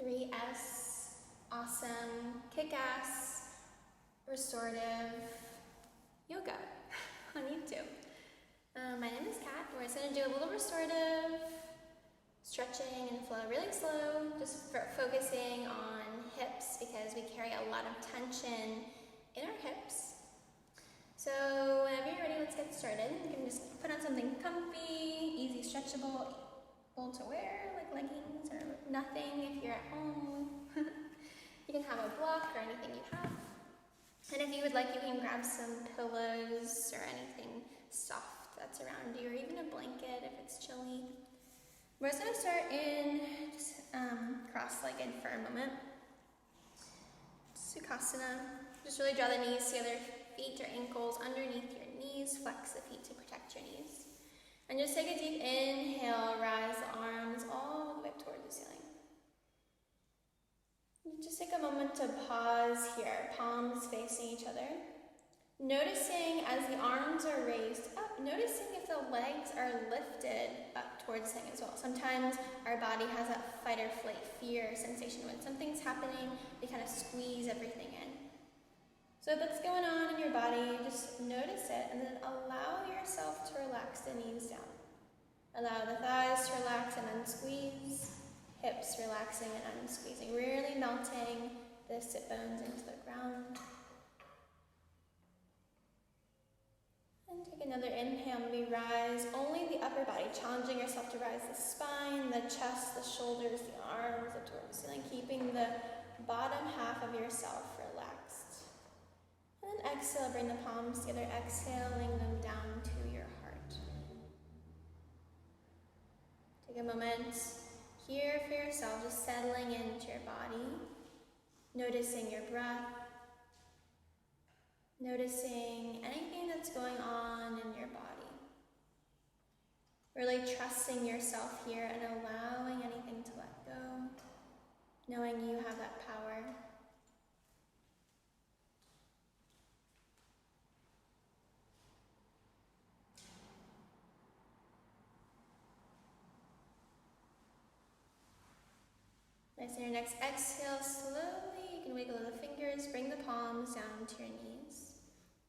3S, awesome, kick-ass, restorative yoga on YouTube. My name is Kat. We're just going to do a little restorative stretching and flow really slow, just focusing on hips because we carry a lot of tension in our hips. So whenever you're ready, let's get started. You can just put on something comfy, easy, stretchable, to wear, like leggings or nothing if you're at home. You can have a block or anything you have. And if you would like, you can grab some pillows or anything soft that's around you, or even a blanket if it's chilly. We're just going to start in cross-legged for a moment. Sukhasana. Just really draw the knees to the other feet or ankles underneath your knees. Flex the feet to protect your knees. And just take a deep inhale, rise the arms all the way up towards the ceiling. Just take a moment to pause here, palms facing each other. Noticing as the arms are raised up, noticing if the legs are lifted up towards the ceiling as well. Sometimes our body has that fight or flight fear sensation. When something's happening, they kind of squeeze everything in. So if that's going on in your body, just notice it and then allow yourself to relax the knees down. Allow the thighs to relax and unsqueeze, hips relaxing and unsqueezing, really melting the sit bones into the ground. And take another inhale, maybe rise only the upper body, challenging yourself to rise the spine, the chest, the shoulders, the arms up towards the ceiling, keeping the bottom half of yourself relaxed. And then exhale, bring the palms together, exhaling them down to your heart. Take a moment here for yourself, just settling into your body, noticing your breath, noticing anything that's going on in your body. Really trusting yourself here and allowing anything to let go, knowing you have that power. Nice, on your next exhale, slowly, you can wiggle the fingers, bring the palms down to your knees.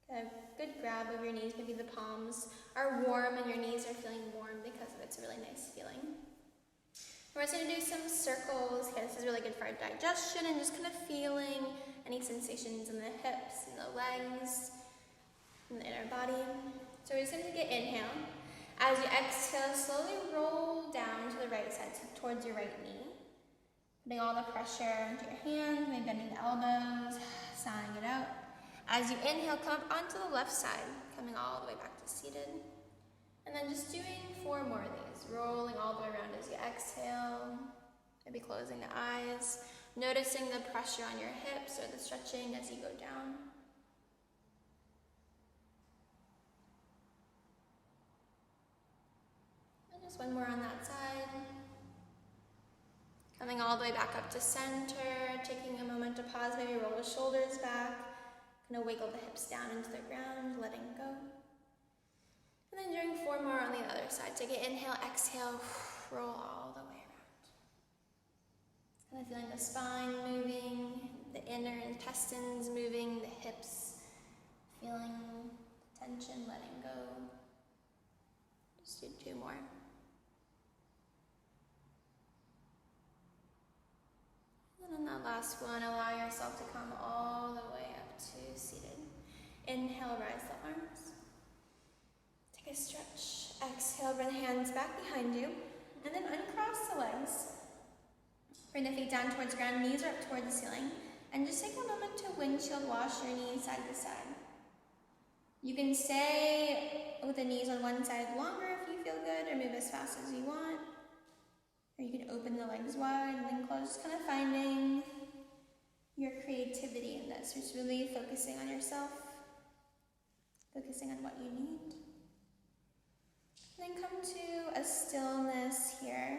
Get a good grab of your knees, maybe the palms are warm and your knees are feeling warm because of it. It's a really nice feeling. We're just going to do some circles. Okay, this is really good for our digestion and just kind of feeling any sensations in the hips and the legs and the inner body. So we're just going to take an inhale. As you exhale, slowly roll down to the right side, so towards your right knee. Putting all the pressure into your hands, maybe bending the elbows, sighing it out. As you inhale, come up onto the left side, coming all the way back to seated. And then just doing 4 more of these, rolling all the way around as you exhale, maybe closing the eyes, noticing the pressure on your hips or the stretching as you go down. And just 1 more on that side. Coming all the way back up to center, taking a moment to pause, maybe roll the shoulders back, kind of wiggle the hips down into the ground, letting go. And then doing 4 more on the other side. Take an inhale, exhale, roll all the way around. Kind of feeling the spine moving, the inner intestines moving, the hips, feeling the tension, letting go. Just do 2 more. And on that last one, allow yourself to come all the way up to seated. Inhale, rise the arms. Take a stretch. Exhale, bring the hands back behind you. And then uncross the legs. Bring the feet down towards the ground, knees are up towards the ceiling. And just take a moment to windshield wash your knees side to side. You can stay with the knees on one side longer if you feel good, or move as fast as you want. Or you can open the legs wide and then close, just kind of finding your creativity in this. Just really focusing on yourself, focusing on what you need. And then come to a stillness here.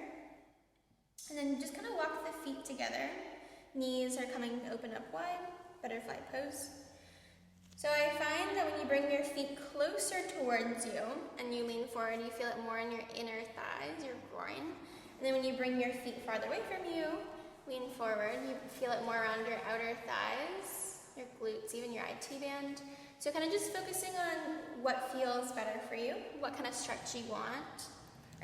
And then just kind of walk the feet together. Knees are coming open up wide, butterfly pose. So I find that when you bring your feet closer towards you and you lean forward, you feel it more in your inner thighs, your groin. And then when you bring your feet farther away from you, Lean forward. You feel it more around your outer thighs, your glutes, even your IT band. So kind of just focusing on what feels better for you, what kind of stretch you want,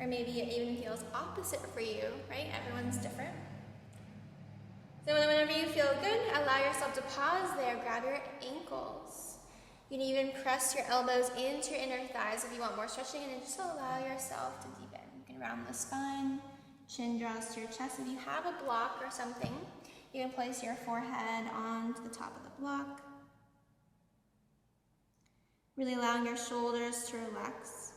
or maybe it even feels opposite for you, right? Everyone's different. So whenever you feel good, allow yourself to pause there, grab your ankles. You can even press your elbows into your inner thighs if you want more stretching, and just allow yourself to deepen. You can round the spine, chin draws to your chest. If you have a block or something, you can place your forehead onto the top of the block. Really allowing your shoulders to relax.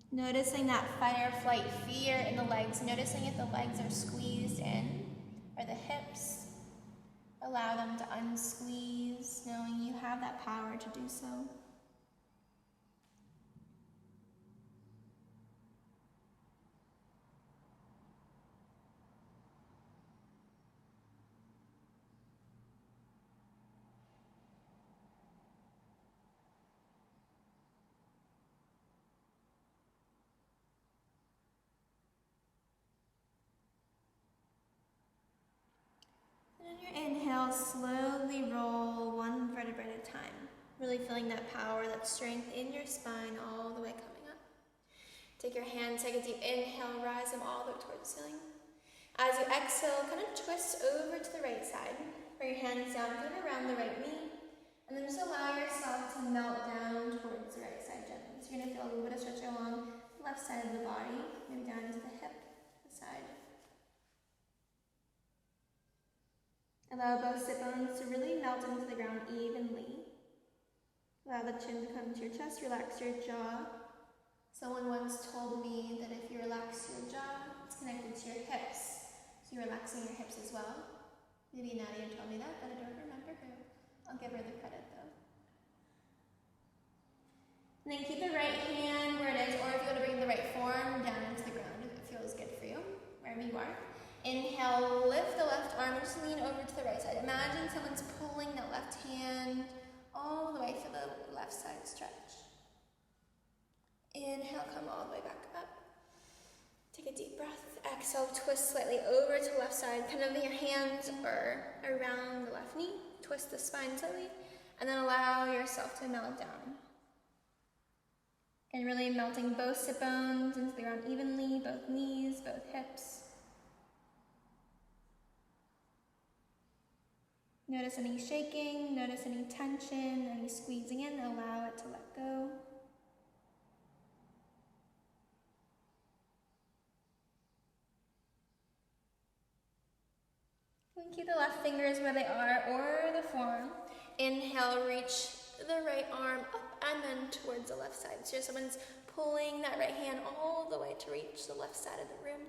Noticing that fight or flight fear in the legs. Noticing if the legs are squeezed in or the hips. Allow them to unsqueeze, knowing you have that power to do so. And on your inhale, slowly roll one vertebra at a time. Really feeling that power, that strength in your spine all the way coming up. Take your hands, take a deep inhale, rise them all the way towards the ceiling. As you exhale, kind of twist over to the right side. Bring your hands down, put it around the right knee. And then just allow yourself to melt down towards the right side gently. So you're going to feel a little bit of stretch along the left side of the body, maybe down into the hip, the side. Allow both sit bones to really melt into the ground evenly. Allow the chin to come to your chest, relax your jaw. Someone once told me that if you relax your jaw, it's connected to your hips. So you're relaxing your hips as well. Maybe Nadia told me that, but I don't remember who. I'll give her the credit though. And then keep the right hand where it is, or if you want to bring the right form down into the ground if it feels good for you, wherever you are. Inhale, lift the left arm and just lean over to the right side. Imagine someone's pulling that left hand all the way for the left side stretch. Inhale, come all the way back up. Take a deep breath. Exhale, twist slightly over to the left side. Kind of your hands are around the left knee. Twist the spine slightly. And then allow yourself to melt down. And really melting both sit bones into the ground evenly, both knees, both hips. Notice any shaking, notice any tension, any squeezing in, allow it to let go. And keep the left fingers where they are, or the forearm. Inhale, reach the right arm up and then towards the left side. So someone's pulling that right hand all the way to reach the left side of the room.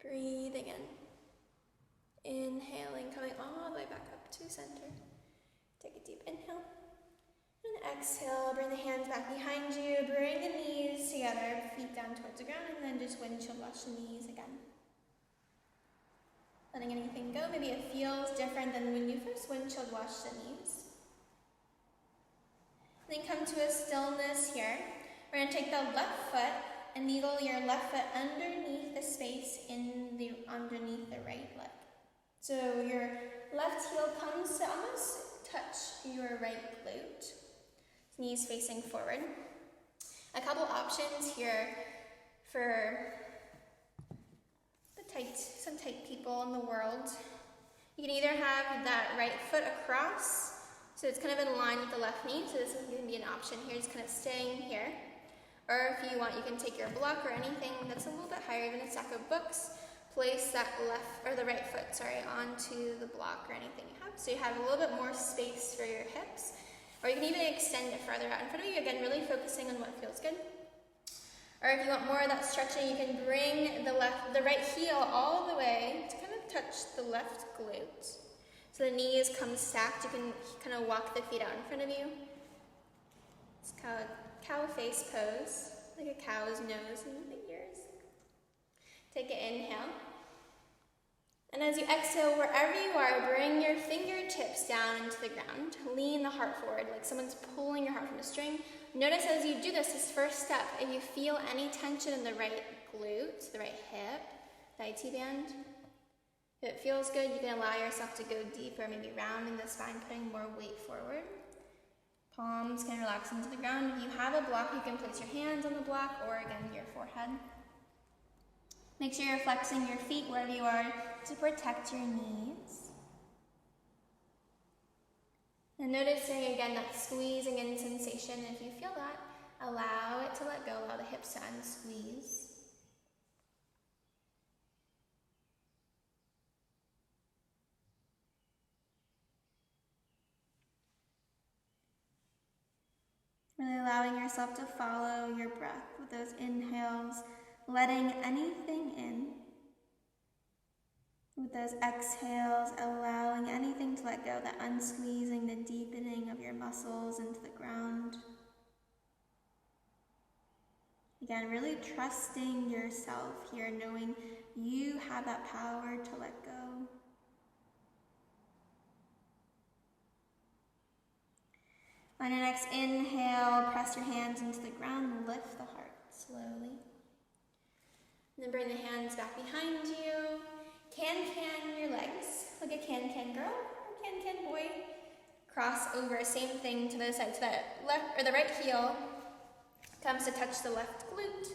Breathing in. Inhaling, coming all the way back up to center. Take a deep inhale. And exhale, bring the hands back behind you. Bring the knees together, feet down towards the ground, and then just windshield wash the knees again. Letting anything go. Maybe it feels different than when you first windshield washed the knees. Then come to a stillness here. We're going to take the left foot and needle your left foot underneath the space underneath the right leg. So your left heel comes to almost touch your right glute. Knees facing forward. A couple options here for some tight people in the world. You can either have that right foot across, so it's kind of in line with the left knee, so this is going to be an option here, just kind of staying here. Or if you want, you can take your block or anything that's a little bit higher, even a stack of books, place that the right foot, onto the block or anything you have. So you have a little bit more space for your hips, or you can even extend it further out in front of you, again, really focusing on what feels good. Or if you want more of that stretching, you can bring the right heel all the way to kind of touch the left glute. So the knees come stacked, you can kind of walk the feet out in front of you. It's cow face pose, like a cow's nose and the ears. Take an inhale. And as you exhale, wherever you are, bring your fingertips down into the ground. Lean the heart forward, like someone's pulling your heart from a string. Notice as you do this first step, if you feel any tension in the right glute, the right hip, the IT band. If it feels good, you can allow yourself to go deeper, maybe rounding the spine, putting more weight forward. Palms can relax into the ground. If you have a block, you can place your hands on the block or again, your forehead. Make sure you're flexing your feet wherever you are to protect your knees. And noticing again that squeezing in sensation. If you feel that, allow it to let go, allow the hips to unsqueeze. Really allowing yourself to follow your breath with those inhales, letting anything in. With those exhales, allowing anything to let go, that unsqueezing, the deepening of your muscles into the ground. Again, really trusting yourself here, knowing you have that power to let go. On your next inhale, press your hands into the ground, lift the heart slowly. And then bring the hands back behind you. Can your legs, like a can girl, or can boy. Cross over, same thing to the side, so that left or the right heel comes to touch the left glute.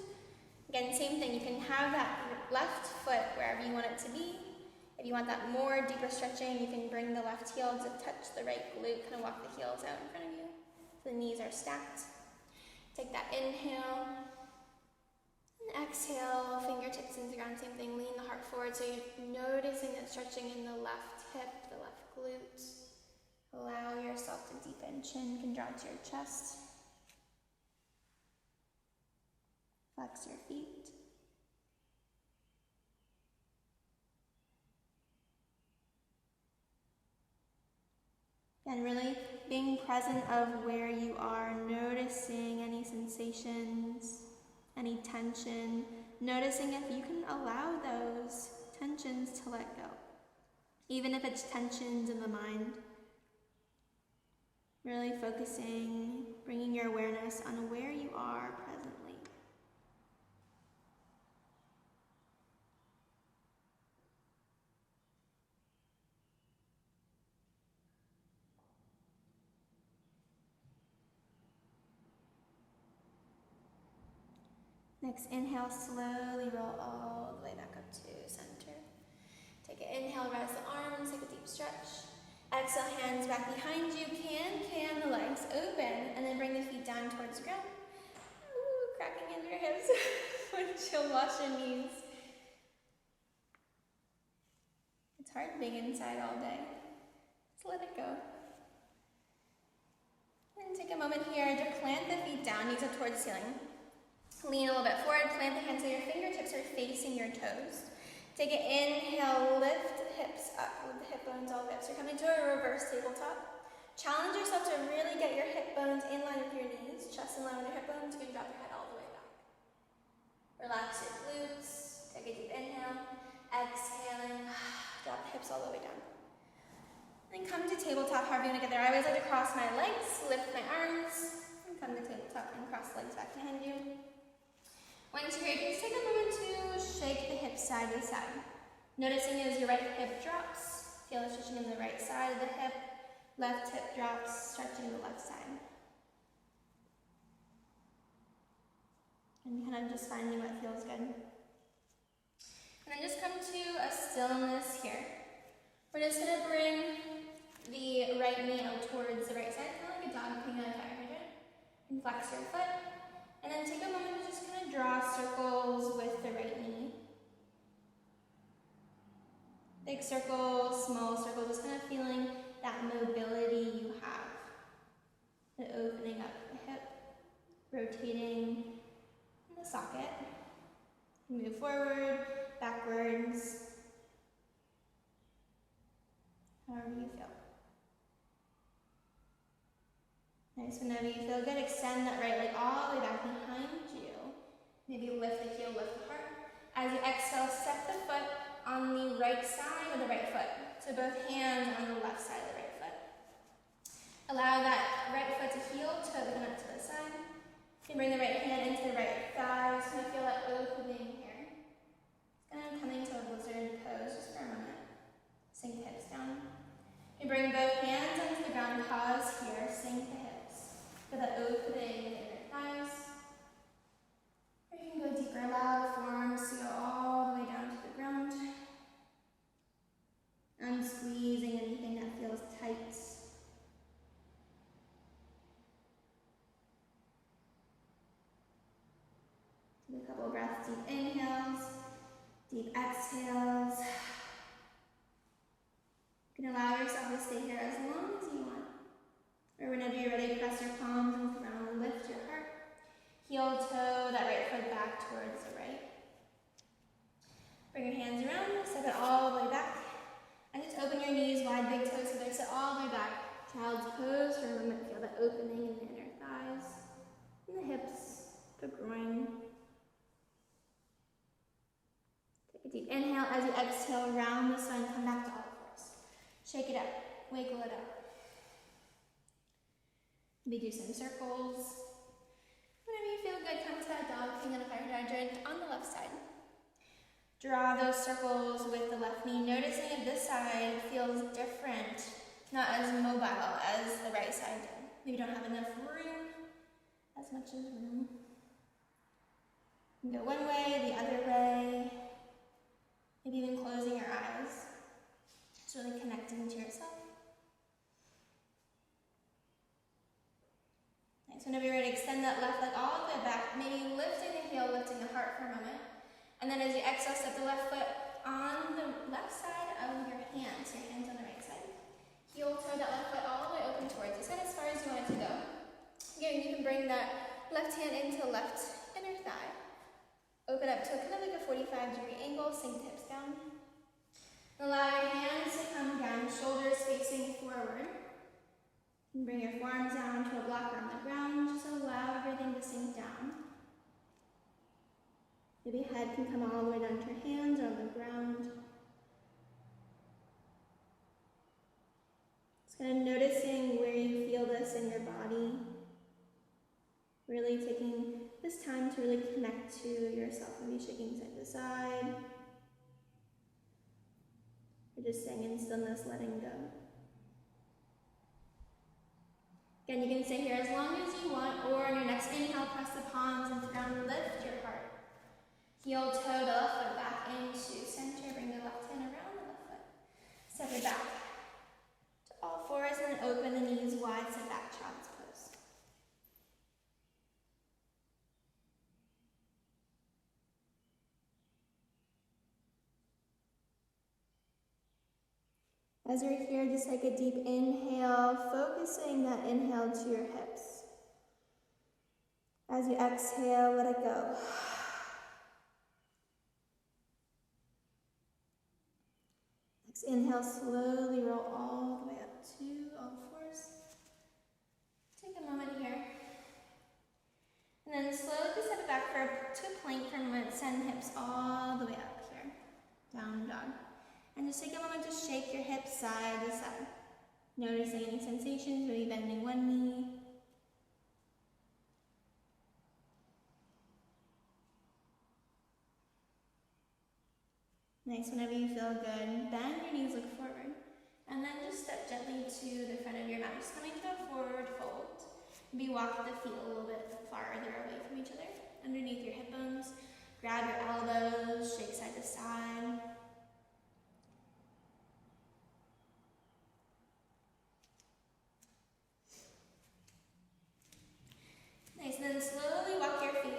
Again, same thing, you can have that left foot wherever you want it to be. If you want that more deeper stretching, you can bring the left heel to touch the right glute, kind of walk the heels out in front of you. So the knees are stacked. Take that inhale. And exhale, fingertips into the ground, same thing, lean the heart forward so you're noticing that stretching in the left hip, the left glute. Allow yourself to deepen, chin can draw to your chest. Flex your feet. And really being present of where you are, noticing any sensations, any tension, noticing if you can allow those tensions to let go. Even if it's tensions in the mind. Really focusing, bringing your awareness on where you are presently. Next, inhale, slowly roll all the way back up to center. Take an inhale, rise the arms, take a deep stretch. Exhale, hands back behind you. Can the legs open, and then bring the feet down towards the ground. Ooh, cracking into your hips. Chill, wash your knees. It's hard being inside all day. Just let it go. And take a moment here to plant the feet down, knees up towards the ceiling. Lean a little bit forward, plant the hands so your fingertips are facing your toes. Take an inhale, lift the hips up with the hip bones all the way up. So you're coming to a reverse tabletop. Challenge yourself to really get your hip bones in line with your knees, chest in line with your hip bones. You can drop your head all the way back. Relax your glutes. Take a deep inhale. Exhaling, drop the hips all the way down. Then come to tabletop, however you want to get there. I always like to cross my legs, lift my arms, and come to tabletop and cross the legs back behind you. Once you're here, just take a moment to shake the hips side to side. Noticing as your right hip drops, feel the stretching in the right side of the hip, left hip drops, stretching the left side. And kind of just finding what feels good. And then just come to a stillness here. We're just going to bring the right knee out towards the right side, kind of like a dog peeing on a fire hydrant. And flex your foot. And then take a moment to just kind of draw circles with the right knee. Big circle, small circle, just kind of feeling that mobility you have. The opening up the hip, rotating in the socket. Move forward, backwards, however you feel. Nice, whenever you feel good, extend that right leg all the way back behind you. Maybe lift the heel, lift the heart. As you exhale, step the foot on the right side of the right foot. So both hands on the left side of the right foot. Allow that right foot to heel, toe the up to the side. You can bring the right hand into the right thigh. Just going to feel that opening here. It's kind of coming to a A couple of breaths, deep inhales, deep exhales. You can allow yourself to stay here as long as you want. Or whenever you're ready, press your palms into the ground, lift your heart. Heel toe that right foot back towards the right. Bring your hands around, step it all the way back. And just open your knees wide, big toes together, sit all the way back. Child's pose for a moment, feel that opening in the inner thighs, and the hips, the groin. Take a deep inhale as you exhale, round the spine, come back to all fours. Shake it up, wiggle it up. Maybe do some circles. Whenever you feel good, come to that dog king and a fire hydrant on the left side. Draw those circles with the left knee, noticing if this side feels different, not as mobile as the right side did. Maybe you don't have enough room, as much as room. You can go one way, the other way, maybe even closing your eyes. Just really connecting to yourself. Nice, whenever you're ready, extend that left leg all the way back, maybe lifting the heel, lifting the heart for a moment. And then as you exhale, step the left foot on the left side of your hands on the right side. Heel toe that left foot all the way open towards you, as far as you want it to go. Again, you can bring that left hand into left inner thigh. Open up to kind of like a 45-degree angle, sink the hips down. Allow your hands to come down, shoulders facing forward. You can bring your forearms down to a block on the ground, just allow everything to sink down. Maybe head can come all the way down to your hands or on the ground. Just kind of noticing where you feel this in your body. Really taking this time to really connect to yourself. Maybe shaking side to side. Or just staying in stillness, letting go. Again, you can stay here as long as you want, or on your next inhale, press the palms into the ground, lift your heart. Heel toe the left foot back into center, bring the left hand around the left foot. Step it back to all fours and then open the knees wide, sit back, child's pose. As you're here, just take a deep inhale, focusing that inhale to your hips. As you exhale, let it go. Inhale, slowly roll all the way up to all fours. Take a moment here. And then slowly step it back to a plank for a moment. Send hips all the way up here. Down dog. And just take a moment to shake your hips side to side. Noticing any sensations, maybe bending one knee. Nice, whenever you feel good, bend your knees, look forward. And then just step gently to the front of your mat. Just coming to a forward fold. Maybe walk the feet a little bit farther away from each other. Underneath your hip bones. Grab your elbows, shake side to side. Nice, and then slowly walk your feet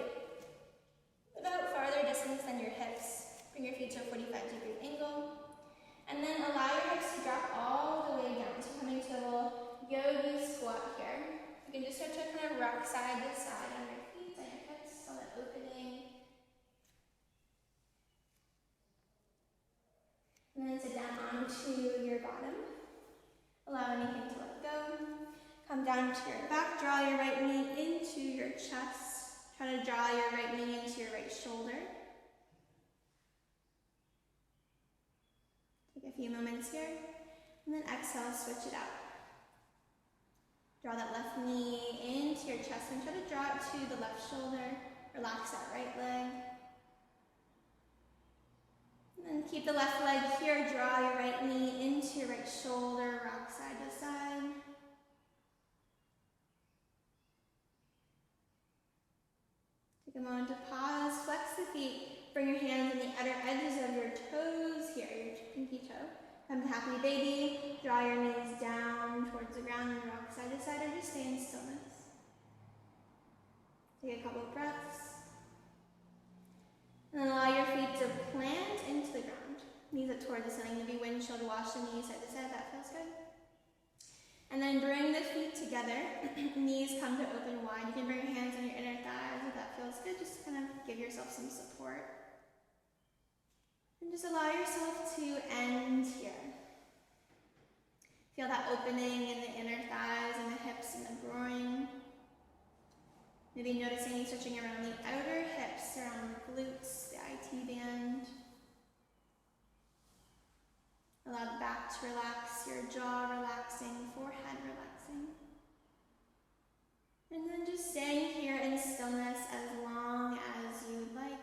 about farther distance than your hips. Bring your feet to a 45-degree angle. And then allow your hips to drop all the way down. So coming to a little yogi squat here. You can just start to kind of rock side to side on your feet and your hips on that opening. And then sit down onto your bottom. Allow anything to let go. Come down to your back. Draw your right knee into your chest. Try to draw your right knee into your right shoulder. Take a few moments here, and then exhale, switch it out. Draw that left knee into your chest and try to draw it to the left shoulder. Relax that right leg. And then keep the left leg here, draw your right knee into your right shoulder, rock side to side. Take a moment to pause, flex the feet, bring your hands on the outer edges of your toes here, your pinky toe. Come to happy baby, draw your knees down towards the ground and rock side to side, or just stay in stillness. Take a couple of breaths. the knees side to side. That feels good. And then bring the feet together. Knees come to open wide. You can bring your hands on your inner thighs if that feels good. Just kind of give yourself some support. And just allow yourself to end here. Feel that opening in the inner thighs and the hips and the groin. Maybe noticing you stretching around the outer hips, around the glutes, the IT band. Allow the back to relax, your jaw relaxing, forehead relaxing. And then just staying here in stillness as long as you would like.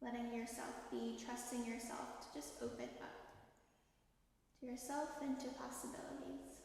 Letting yourself be, trusting yourself to just open up to yourself and to possibilities.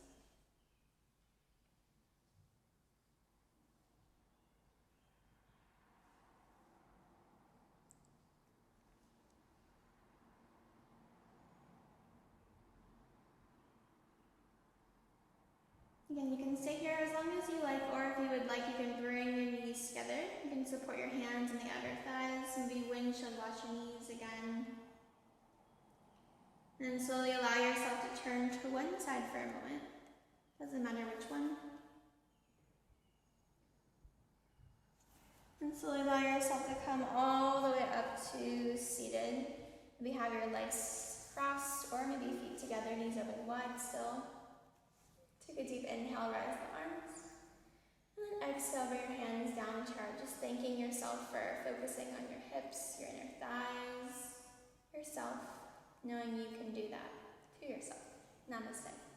Again, you can stay here as long as you like, or if you would like, you can bring your knees together. You can support your hands on the outer thighs, maybe windshield wash your knees again. And then slowly allow yourself to turn to one side for a moment. Doesn't matter which one. And slowly allow yourself to come all the way up to seated. Maybe have your legs crossed, or maybe feet together, knees open wide still. Take a deep inhale, rise the arms. And then exhale, bring your hands down to heart, just thanking yourself for focusing on your hips, your inner thighs, yourself, knowing you can do that to yourself. Namaste.